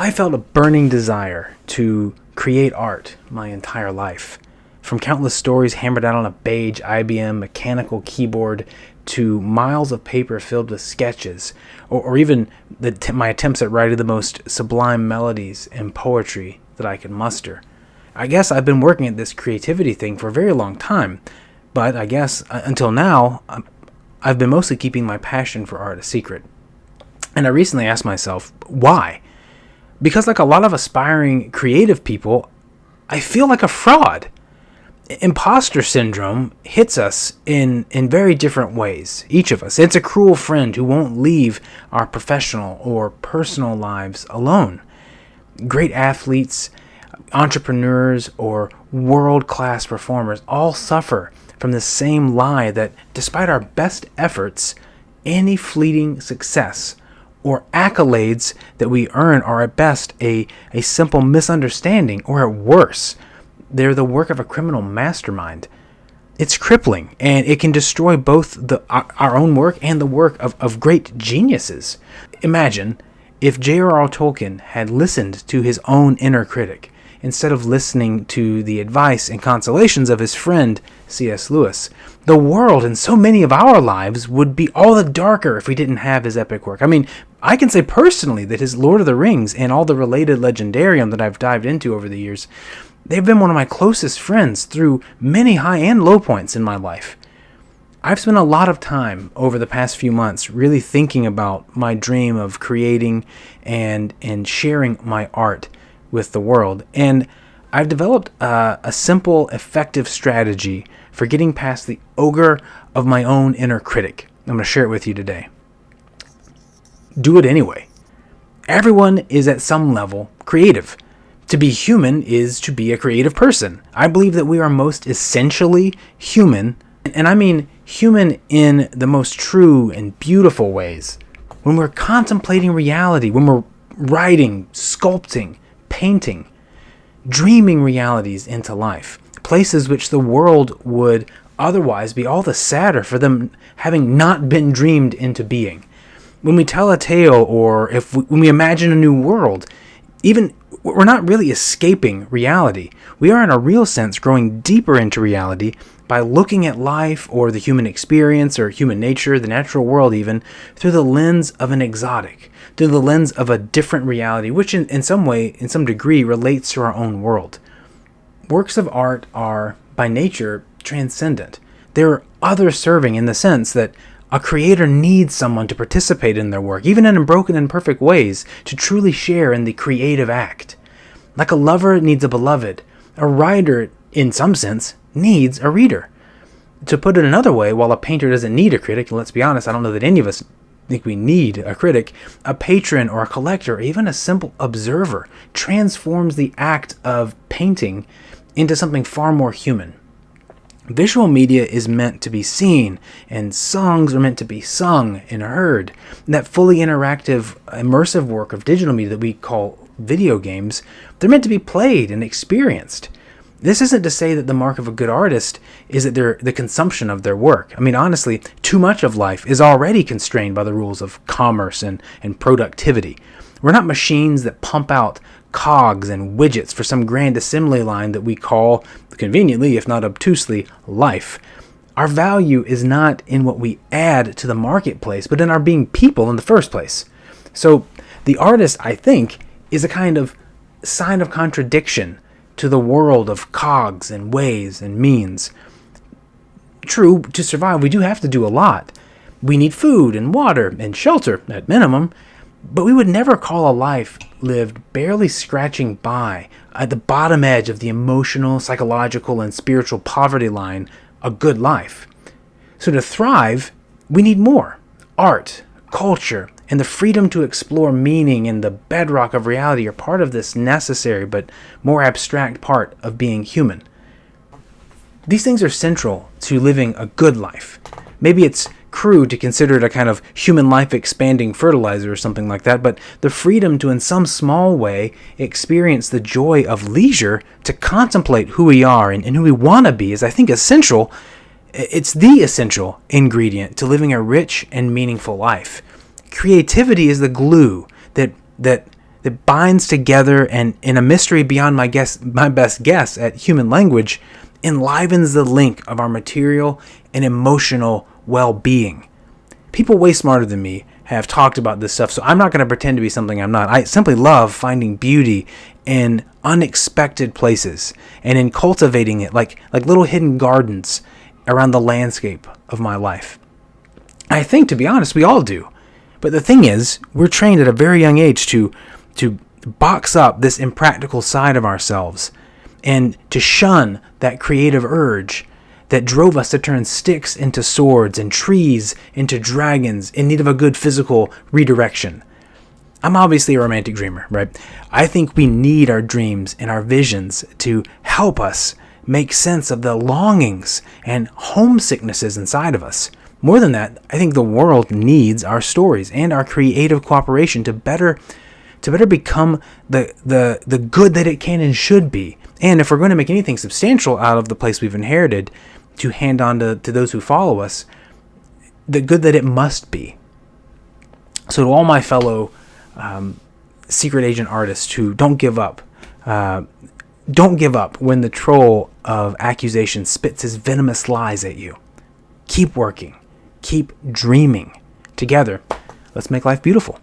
I felt a burning desire to create art my entire life. From countless stories hammered out on a beige IBM mechanical keyboard to miles of paper filled with sketches, or even my attempts at writing the most sublime melodies and poetry that I could muster. I guess I've been working at this creativity thing for a very long time, but I guess until now, I've been mostly keeping my passion for art a secret. And I recently asked myself, why? Because like a lot of aspiring creative people, I feel like a fraud. Imposter syndrome hits us in very different ways, each of us. It's a cruel friend who won't leave our professional or personal lives alone. Great athletes, entrepreneurs, or world-class performers all suffer from the same lie that despite our best efforts, any fleeting success or accolades that we earn are at best a simple misunderstanding, or at worst, they're the work of a criminal mastermind. It's crippling, and it can destroy both our own work and the work of great geniuses. Imagine if J.R.R. Tolkien had listened to his own inner critic, instead of listening to the advice and consolations of his friend C.S. Lewis. The world and so many of our lives would be all the darker if we didn't have his epic work. I mean, I can say personally that his Lord of the Rings and all the related legendarium that I've dived into over the years, they've been one of my closest friends through many high and low points in my life. I've spent a lot of time over the past few months really thinking about my dream of creating and sharing my art with the world. And I've developed a simple, effective strategy for getting past the ogre of my own inner critic. I'm going to share it with you today. Do it anyway. Everyone is at some level creative. To be human is to be a creative person. I believe that we are most essentially human, and I mean human in the most true and beautiful ways. When we're contemplating reality, when we're writing, sculpting, painting, dreaming realities into life, places which the world would otherwise be all the sadder for them having not been dreamed into being. When we tell a tale, or when we imagine a new world, even we're not really escaping reality. We are in a real sense growing deeper into reality by looking at life or the human experience or human nature, the natural world even, through the lens of an exotic, through the lens of a different reality, which in some way, in some degree, relates to our own world. Works of art are, by nature, transcendent. They're other-serving in the sense that a creator needs someone to participate in their work, even in broken and imperfect ways, to truly share in the creative act. Like a lover needs a beloved, a writer, in some sense, needs a reader. To put it another way, while a painter doesn't need a critic, and let's be honest, I don't know that any of us think we need a critic, a patron or a collector, or even a simple observer, transforms the act of painting into something far more human. Visual media is meant to be seen, and songs are meant to be sung and heard. And that fully interactive, immersive work of digital media that we call video games, they're meant to be played and experienced. This isn't to say that the mark of a good artist is that they're the consumption of their work. I mean, honestly, too much of life is already constrained by the rules of commerce and productivity. We're not machines that pump out cogs and widgets for some grand assembly line that we call, conveniently, if not obtusely, life. Our value is not in what we add to the marketplace, but in our being people in the first place. So the artist, I think, is a kind of sign of contradiction to the world of cogs and ways and means. True, to survive, we do have to do a lot. We need food and water and shelter, at minimum, but we would never call a life lived barely scratching by at the bottom edge of the emotional, psychological, and spiritual poverty line a good life. So to thrive, we need more. Art, culture, and the freedom to explore meaning in the bedrock of reality are part of this necessary but more abstract part of being human. These things are central to living a good life. Maybe it's crude to consider it a kind of human life expanding fertilizer or something like that, but the freedom to in some small way experience the joy of leisure to contemplate who we are and who we want to be is, I think, essential. It's the essential ingredient to living a rich and meaningful life. Creativity is the glue that that binds together and, in a mystery beyond my best guess at human language, enlivens the link of our material and emotional well-being. People way smarter than me have talked about this stuff, so I'm not going to pretend to be something I'm not. I simply love finding beauty in unexpected places and in cultivating it like little hidden gardens around the landscape of my life. I think, to be honest, we all do. But the thing is, we're trained at a very young age to box up this impractical side of ourselves and to shun that creative urge that drove us to turn sticks into swords and trees into dragons in need of a good physical redirection. I'm obviously a romantic dreamer, right? I think we need our dreams and our visions to help us make sense of the longings and homesicknesses inside of us. More than that, I think the world needs our stories and our creative cooperation to better become the good that it can and should be. And if we're going to make anything substantial out of the place we've inherited to hand on to those who follow us, the good that it must be. So to all my fellow secret agent artists who don't give up when the troll of accusation spits his venomous lies at you. Keep working. Keep dreaming. Together, let's make life beautiful.